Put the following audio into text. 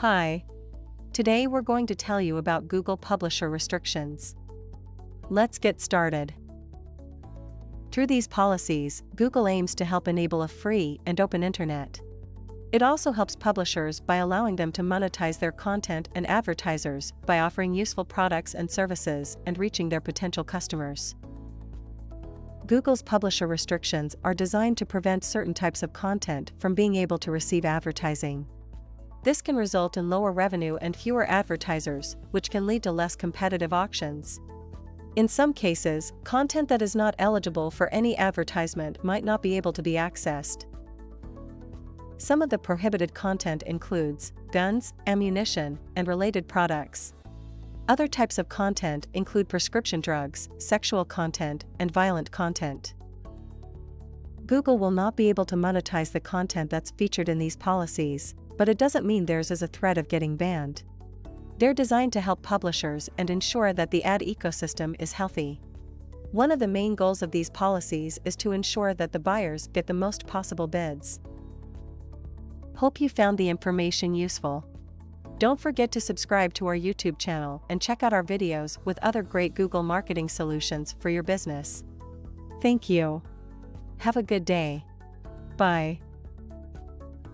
Hi. Today we're going to tell you about Google publisher restrictions. Let's get started. Through these policies, Google aims to help enable a free and open internet. It also helps publishers by allowing them to monetize their content and advertisers by offering useful products and services and reaching their potential customers. Google's publisher restrictions are designed to prevent certain types of content from being able to receive advertising. This can result in lower revenue and fewer advertisers, which can lead to less competitive auctions. In some cases, content that is not eligible for any advertisement might not be able to be accessed. Some of the prohibited content includes guns, ammunition, and related products. Other types of content include prescription drugs, sexual content, and violent content. Google will not be able to monetize the content that's featured in these policies, but it doesn't mean theirs is a threat of getting banned. They're designed to help publishers and ensure that the ad ecosystem is healthy. One of the main goals of these policies is to ensure that the buyers get the most possible bids. Hope you found the information useful. Don't forget to subscribe to our YouTube channel and check out our videos with other great Google marketing solutions for your business. Thank you. Have a good day. Bye.